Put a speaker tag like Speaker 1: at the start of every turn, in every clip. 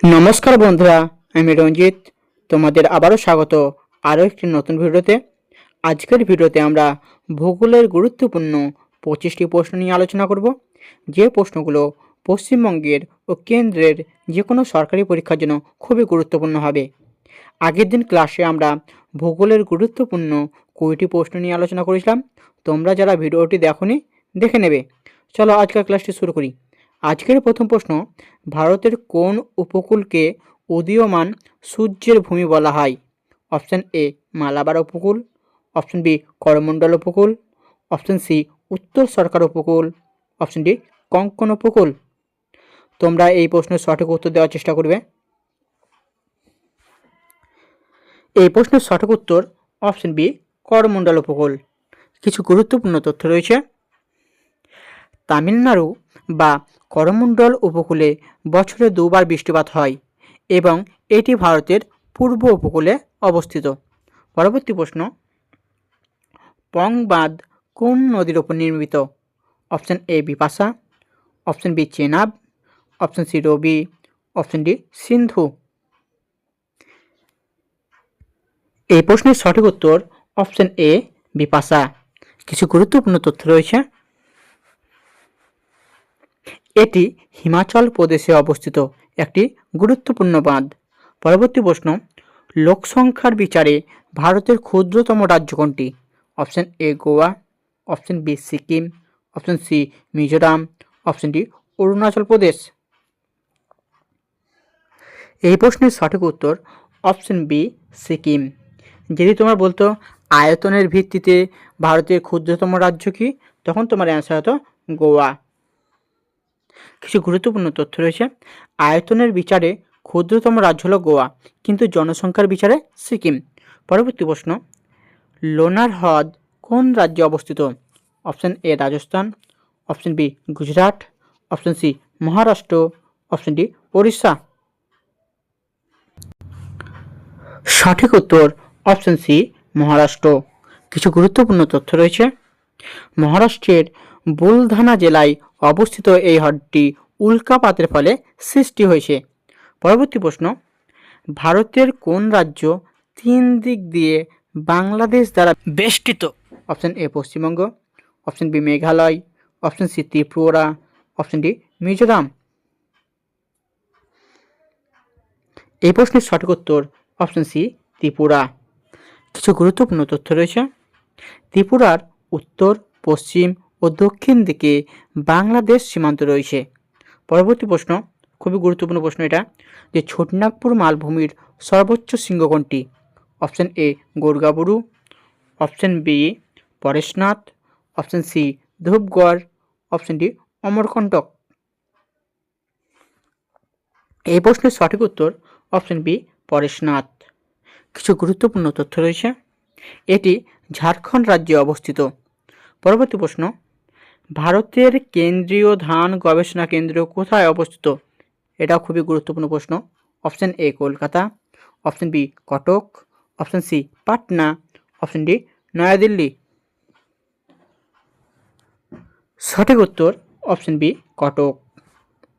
Speaker 1: নমস্কার বন্ধুরা, আমি রঞ্জিত। তোমাদের আবারও স্বাগত আরও একটি নতুন ভিডিওতে। আজকের ভিডিওতে আমরা ভূগোলের গুরুত্বপূর্ণ 25টি প্রশ্ন নিয়ে আলোচনা করব, যে প্রশ্নগুলো পশ্চিমবঙ্গের ও কেন্দ্রের যে কোনো সরকারি পরীক্ষার জন্য খুবই গুরুত্বপূর্ণ হবে। আগের দিন ক্লাসে আমরা ভূগোলের গুরুত্বপূর্ণ 20টি প্রশ্ন নিয়ে আলোচনা করেছিলাম। তোমরা যারা ভিডিওটি দেখোনি, দেখে নেবে। চলো আজকের ক্লাসটি শুরু করি। আজকের প্রথম প্রশ্ন, ভারতের কোন উপকূলকে উদীয়মান সূর্যের ভূমি বলা হয়? অপশান এ মালাবার উপকূল, অপশান বি করমণ্ডল উপকূল, অপশান সি উত্তর সরকার উপকূল, অপশান ডি কঙ্কন উপকূল। তোমরা এই প্রশ্নের সঠিক উত্তর দেওয়ার চেষ্টা করবে। এই প্রশ্নের সঠিক উত্তর অপশান বি করমণ্ডল উপকূল। কিছু গুরুত্বপূর্ণ তথ্য রয়েছে। তামিলনাড়ু বা করমণ্ডল উপকূলে বছরে দুবার বৃষ্টিপাত হয় এবং এটি ভারতের পূর্ব উপকূলে অবস্থিত। পরবর্তী প্রশ্ন, পং বাঁধ কোন নদীর ওপর নির্মিত? Option A Bipasha, option B Chenab, option C Ravi, option D Sindhu. এই প্রশ্নের সঠিক উত্তর অপশান এ বিপাশা। কিছু গুরুত্বপূর্ণ তথ্য রয়েছে। এটি হিমাচল প্রদেশে অবস্থিত একটি গুরুত্বপূর্ণ বাঁধ। পরবর্তী প্রশ্ন, লোকসংখ্যার বিচারে ভারতের ক্ষুদ্রতম রাজ্য কোনটি? Option A Goa, option B Sikkim, option C Mizoram, option D Arunachal Pradesh. এই প্রশ্নের সঠিক উত্তর অপশান বি সিকিম। যদি তোমার বলতো আয়তনের ভিত্তিতে ভারতের ক্ষুদ্রতম রাজ্য কি, তখন তোমার অ্যান্সার হতো গোয়া। কিছু গুরুত্বপূর্ণ তথ্য রয়েছে। আয়তনের বিচারে ক্ষুদ্রতম রাজ্য হলো গোয়া, কিন্তু জনসংখ্যার বিচারে সিকিম। পরবর্তী প্রশ্ন, লোনার হ্রদ কোন রাজ্যে অবস্থিত? Option A Rajasthan, option B Gujarat, option C Maharashtra, option D Odisha. সঠিক উত্তর অপশান সি মহারাষ্ট্র। কিছু গুরুত্বপূর্ণ তথ্য রয়েছে। মহারাষ্ট্রের বুলধানা জেলায় অবস্থিত এই হ্রদটি উল্কাপাতের ফলে সৃষ্টি হয়েছে। পরবর্তী প্রশ্ন, ভারতের কোন রাজ্য 3 দিক দিয়ে বাংলাদেশ দ্বারা বেষ্টিত? Option A Paschimbanga, option B Meghalaya, option C Tripura, option D Mizoram. এই প্রশ্নের সঠিক উত্তর অপশান সি ত্রিপুরা। কিছু গুরুত্বপূর্ণ তথ্য রয়েছে। ত্রিপুরার উত্তর, পশ্চিম ও দক্ষিণ দিকে বাংলাদেশ সীমান্ত রয়েছে। পরবর্তী প্রশ্ন, খুবই গুরুত্বপূর্ণ প্রশ্ন এটা, যে ছোটনাগপুর মালভূমির সর্বোচ্চ শৃঙ্গ কোনটি? Option A Gorgaburu, option B Parasnath, option C Dhupgarh, option D Amarkantak. এই প্রশ্নের সঠিক উত্তর অপশান বি পরেশনাথ। কিছু গুরুত্বপূর্ণ তথ্য রয়েছে। এটি ঝাড়খণ্ড রাজ্যে অবস্থিত। পরবর্তী প্রশ্ন, ভারতের কেন্দ্রীয় ধান গবেষণা কেন্দ্র কোথায় অবস্থিত? এটা খুবই গুরুত্বপূর্ণ প্রশ্ন। Option A Kolkata, option B Cuttack, option C Patna, option D New Delhi. সঠিক উত্তর অপশান বি কটক।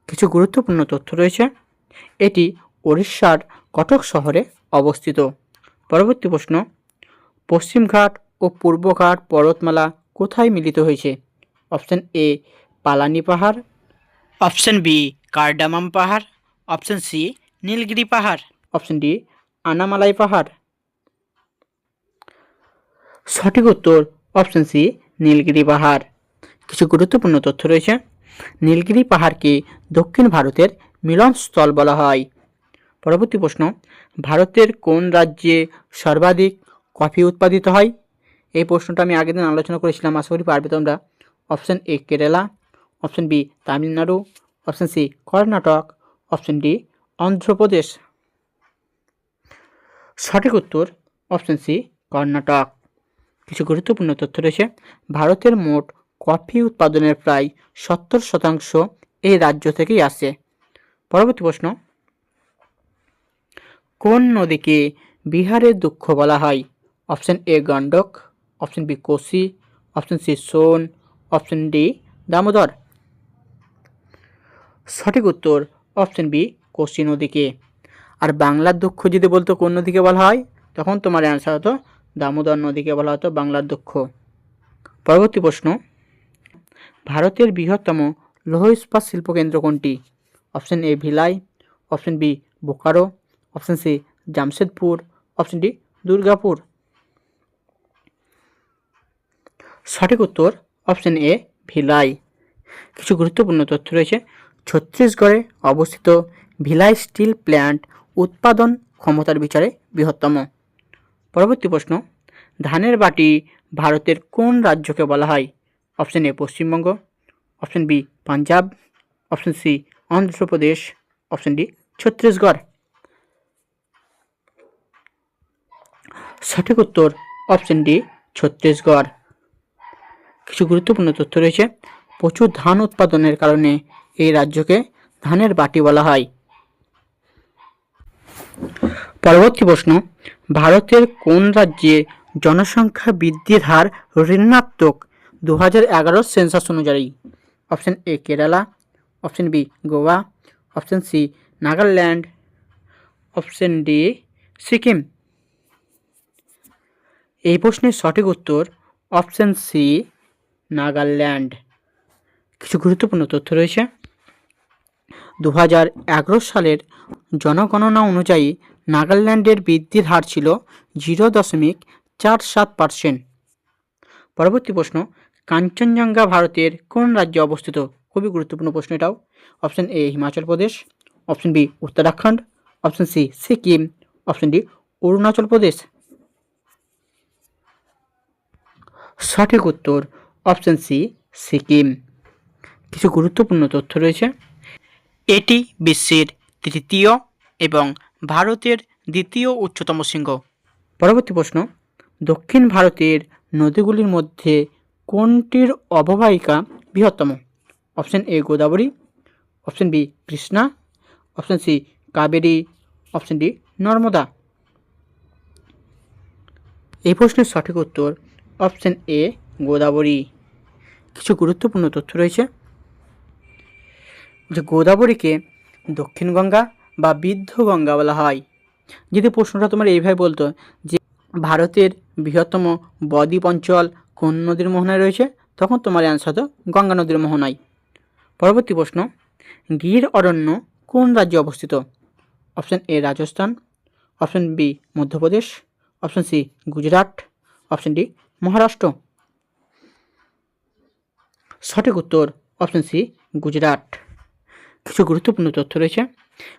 Speaker 1: কিছু গুরুত্বপূর্ণ তথ্য রয়েছে। এটি ওড়িশার কটক শহরে অবস্থিত। পরবর্তী প্রশ্ন, পশ্চিমঘাট ও পূর্বঘাট পর্বতমালা কোথায় মিলিত হয়েছে? অপশান এ পালানি পাহাড়, অপশান বি কার্ডামাম পাহাড়, অপশান সি নীলগিরি পাহাড়, অপশান ডি আনামালাই পাহাড়। সঠিক উত্তর অপশান সি নীলগিরি পাহাড়। কিছু গুরুত্বপূর্ণ তথ্য রয়েছে। নীলগিরি পাহাড়কে দক্ষিণ ভারতের মিলনস্থল বলা হয়। পরবর্তী প্রশ্ন, ভারতের কোন রাজ্যে সর্বাধিক কফি উৎপাদিত হয়? এই প্রশ্নটা আমি আগের দিন আলোচনা করেছিলাম, আশা করি পারবে তোমরা। Option A Kerala, option B Tamil Nadu, option C Karnataka, option D Andhra Pradesh. সঠিক উত্তর অপশান সি কর্ণাটক। কিছু গুরুত্বপূর্ণ তথ্য রয়েছে। ভারতের মোট কফি উৎপাদনের প্রায় 70% এই রাজ্য থেকেই আসে। পরবর্তী প্রশ্ন, কোন নদীকে বিহারের দুঃখ বলা হয়? Option A Gandak, option B Kosi, option C Son, option D Damodar. সঠিক উত্তর অপশান বি কোসি নদীকে। আর বাংলার দক্ষ যদি বলতো কোন নদীকে বলা হয়, তখন তোমার অ্যান্সার হতো দামোদর নদীকে বলা হতো বাংলার দক্ষ। পরবর্তী প্রশ্ন, ভারতের বৃহত্তম লৌহ ইস্পাত শিল্পকেন্দ্র কোনটি? Option A Bhilai, option B Bokaro, option C Jamshedpur, option D Durgapur. সঠিক উত্তর অপশন এ ভিলাই। কিছু গুরুত্বপূর্ণ তথ্য রয়েছে। ছত্তিশগড়ে অবস্থিত ভিলাই স্টিল প্ল্যান্ট উৎপাদন ক্ষমতার বিচারে বৃহত্তম। পরবর্তী প্রশ্ন, ধানের বাটি ভারতের কোন রাজ্যকে বলা হয়? Option A Paschimbanga, option B Punjab, option C Andhra Pradesh, option D Chhattisgarh. সঠিক উত্তর অপশন ডি ছত্তিশগড়। কিছু গুরুত্বপূর্ণ তথ্য রয়েছে। প্রচুর ধান উৎপাদনের কারণে এই রাজ্যকে ধানের বাটি বলা হয়। পরবর্তী প্রশ্ন, ভারতের কোন রাজ্যে জনসংখ্যা বৃদ্ধির হার ঋণাত্মক 2011 সেন্সাস অনুযায়ী? Option A Kerala, option B Goa, option C Nagaland, option D Sikkim. এই প্রশ্নের সঠিক উত্তর অপশন সি নাগাল্যান্ড। কিছু গুরুত্বপূর্ণ তথ্য রয়েছে। 2011 সালের জনগণনা অনুযায়ী নাগাল্যান্ডের বৃদ্ধির হার ছিল 0.47%। পরবর্তী প্রশ্ন, কাঞ্চনজঙ্ঘা ভারতের কোন রাজ্যে অবস্থিত? খুবই গুরুত্বপূর্ণ প্রশ্ন এটাও। Option A Himachal Pradesh, option B Uttarakhand, option C Sikkim, option D Arunachal Pradesh. সঠিক উত্তর অপশন সি সিকিম। কিছু গুরুত্বপূর্ণ তথ্য রয়েছে। এটি বিশ্বের তৃতীয় এবং ভারতের দ্বিতীয় উচ্চতম শৃঙ্গ। পরবর্তী প্রশ্ন, দক্ষিণ ভারতের নদীগুলির মধ্যে কোনটির অববাহিকা বৃহত্তম? Option A Godavari, option B Krishna, option C Kaveri, option D Narmada. এই প্রশ্নের সঠিক উত্তর অপশন এ গোদাবরী। কিছু গুরুত্বপূর্ণ তথ্য রয়েছে। যে গোদাবরীকে দক্ষিণ গঙ্গা বা বৃদ্ধ গঙ্গা বলা হয়। যদি প্রশ্নটা তোমার এইভাবে বলতো যে ভারতের বৃহত্তম বদ্বীপ অঞ্চল কোন নদীর মোহনায় রয়েছে, তখন তোমার অ্যান্সার হতো গঙ্গা নদীর মোহনায়। পরবর্তী প্রশ্ন, গির অরণ্য কোন রাজ্যে অবস্থিত? Option A Rajasthan, option B Madhya Pradesh, option C Gujarat, option D Maharashtra. সঠিক উত্তর অপশন সি গুজরাট। কিছু গুরুত্বপূর্ণ তথ্য রয়েছে।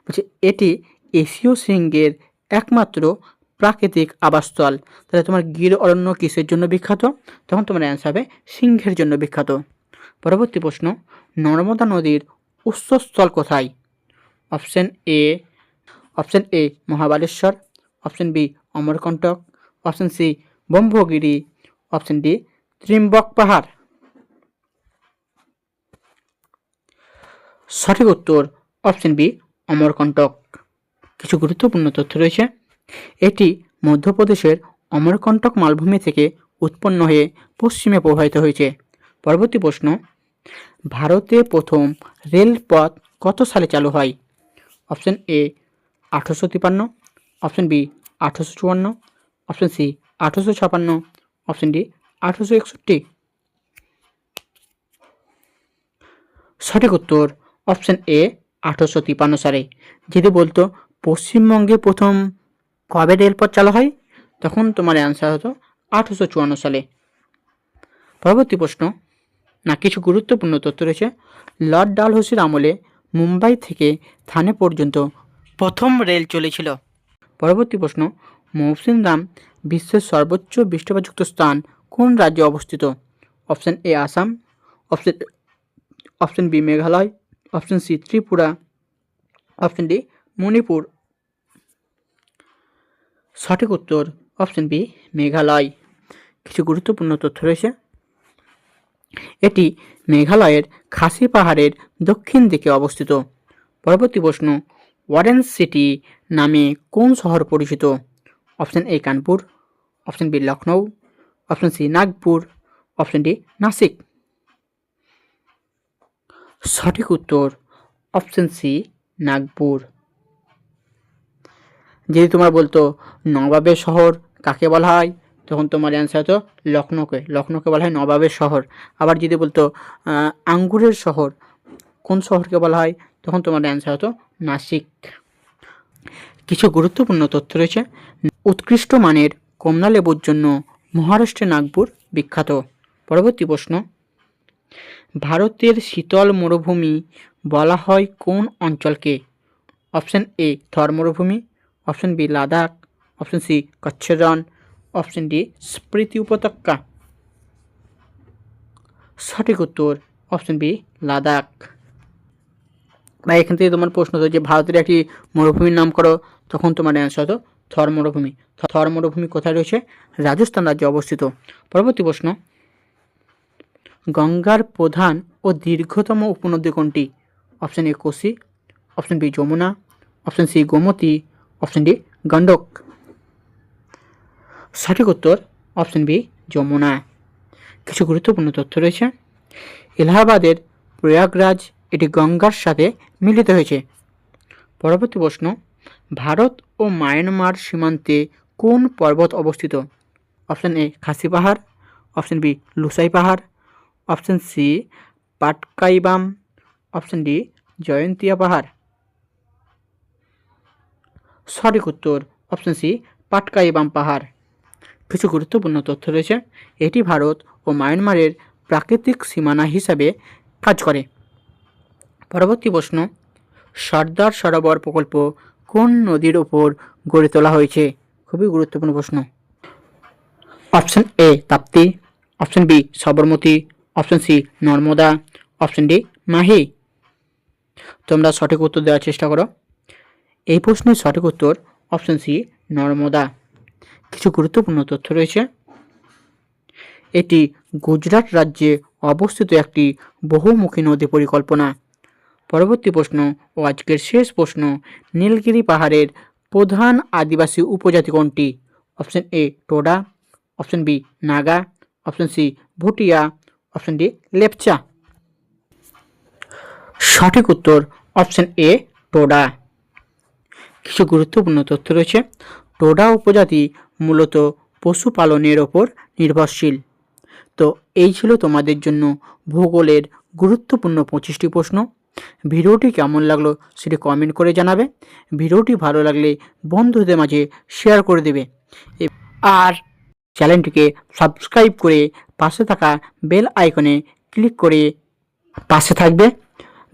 Speaker 1: বলছে এটি এশীয় সিংহের একমাত্র প্রাকৃতিক আবাসস্থল। তাহলে তোমার গির অরণ্য কিসের জন্য বিখ্যাত? তখন তোমার অ্যান্সার হবে সিংহের জন্য বিখ্যাত। পরবর্তী প্রশ্ন, নর্মদা নদীর উৎসস্থল কোথায়? Option A Mahabaleshwar, option B Amarkantak, option C Brahmagiri, option D Trimbak পাহাড়। সঠিক উত্তর অপশন বি অমরকণ্টক। কিছু গুরুত্বপূর্ণ তথ্য রয়েছে। এটি মধ্যপ্রদেশের অমরকণ্টক মালভূমি থেকে উৎপন্ন হয়ে পশ্চিমে প্রবাহিত হয়েছে। পরবর্তী প্রশ্ন, ভারতে প্রথম রেলপথ কত সালে চালু হয়? Option A 1853, option B 1854, option C 1856, option D 1861। সঠিক উত্তর অপশন এ 1853 সালে। যদি বলতো পশ্চিমবঙ্গে প্রথম কবে রেলপথ চালু হয়, তখন তোমার অ্যান্সার হতো 1854 সালে। পরবর্তী প্রশ্ন, কিছু গুরুত্বপূর্ণ তথ্য রয়েছে। লর্ড ডালহৌসির আমলে মুম্বাই থেকে থানে পর্যন্ত প্রথম রেল চলেছিল। পরবর্তী প্রশ্ন, মৌসিনরাম বিশ্বের সর্বোচ্চ বৃষ্টিপাতযুক্ত স্থান কোন রাজ্যে অবস্থিত? Option A Assam, option B Meghalaya, option C Tripura, option D Manipur. সঠিক উত্তর অপশন বি মেঘালয়। কিছু গুরুত্বপূর্ণ তথ্য রয়েছে। এটি মেঘালয়ের খাসি পাহাড়ের দক্ষিণ দিকে অবস্থিত। পরবর্তী প্রশ্ন, ওয়ারেন সিটি নামে কোন শহর পরিচিত? Option A Kanpur, option B Lucknow, option C Nagpur, option D Nashik. সঠিক উত্তর অপশন সি নাগপুর। যদি তোমার বলতো নবাবের শহর কাকে বলা হয়, তখন তোমার অ্যান্সার হতো লখনৌকে। লখনৌকে বলা হয় নবাবের শহর। আবার যদি বলতো আঙ্গুরের শহর, কোন শহরকে বলা হয়, তখন তোমার অ্যান্সার হতো নাসিক। কিছু গুরুত্বপূর্ণ তথ্য রয়েছে। উৎকৃষ্ট মানের কমলা লেবুর জন্য মহারাষ্ট্রের নাগপুর বিখ্যাত। পরবর্তী প্রশ্ন, ভারতের শীতল মরুভূমি বলা হয় কোন অঞ্চলকে? অপশন এ থর মরুভূমি, option B Ladakh, option C কচ্ছের রণ, অপশন ডি স্পিতি উপত্যকা। সঠিক উত্তর অপশন বি লাদাখ। বা এখান থেকে তোমার প্রশ্ন হতো যে ভারতের একটি মরুভূমির নাম করো, তখন তোমার অ্যান্সার হতো থর মরুভূমি। থর মরুভূমি কোথায় রয়েছে? রাজস্থান রাজ্যে অবস্থিত। পরবর্তী প্রশ্ন, গঙ্গার প্রধান ও দীর্ঘতম উপনদী কোনটি? Option A Kosi, option B Yamuna, option C Gomti, option D Gandak. সঠিক উত্তর অপশন বি যমুনা। কিছু গুরুত্বপূর্ণ তথ্য রয়েছে। এলাহাবাদের প্রয়াগরাজ এটি গঙ্গার সাথে মিলিত হয়েছে। পরবর্তী প্রশ্ন, ভারত ও মায়ানমার সীমান্তে কোন পর্বত অবস্থিত? অপশন এ খাসি পাহাড়, অপশন বি লুসাই পাহাড়, option C Patkai Bum, option D Jaintia পাহাড়। সঠিক উত্তর অপশন সি পাটকাইবাম পাহাড়। কিছু গুরুত্বপূর্ণ তথ্য রয়েছে। এটি ভারত ও মায়ানমারের প্রাকৃতিক সীমানা হিসাবে কাজ করে। পরবর্তী প্রশ্ন, সর্দার সরোবর প্রকল্প কোন নদীর ওপর গড়ে তোলা হয়েছে? খুবই গুরুত্বপূর্ণ প্রশ্ন। Option A Tapti, option B Sabarmati, option C Narmada, option D Mahi. তোমরা সঠিক উত্তর দেওয়ার চেষ্টা করো। এই প্রশ্নের সঠিক উত্তর অপশন সি নর্মদা। কিছু গুরুত্বপূর্ণ তথ্য রয়েছে। এটি গুজরাট রাজ্যে অবস্থিত একটি বহুমুখী নদী পরিকল্পনা। পরবর্তী প্রশ্ন ও আজকের শেষ প্রশ্ন, নীলগিরি পাহাড়ের প্রধান আদিবাসী উপজাতি কোনটি? Option A Toda, option B Naga, option C Bhutia, option D Lepcha. সঠিক উত্তর অপশন এ টোডা। কিছু গুরুত্বপূর্ণ তথ্য রয়েছে। টোডা উপজাতি মূলত পশুপালনের ওপর নির্ভরশীল। তো এই ছিল তোমাদের জন্য ভূগোলের গুরুত্বপূর্ণ 25টি প্রশ্ন। ভিডিওটি কেমন লাগলো সেটি কমেন্ট করে জানাবে। ভিডিওটি ভালো লাগলে বন্ধুদের মাঝে শেয়ার করে দেবে আর চ্যানেলটিকে সাবস্ক্রাইব করে পাশে থাকা বেল আইকনে ক্লিক করে পাশে থাকবে।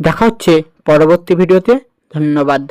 Speaker 1: দেখা হচ্ছে পরবর্তী ভিডিওতে। ধন্যবাদ।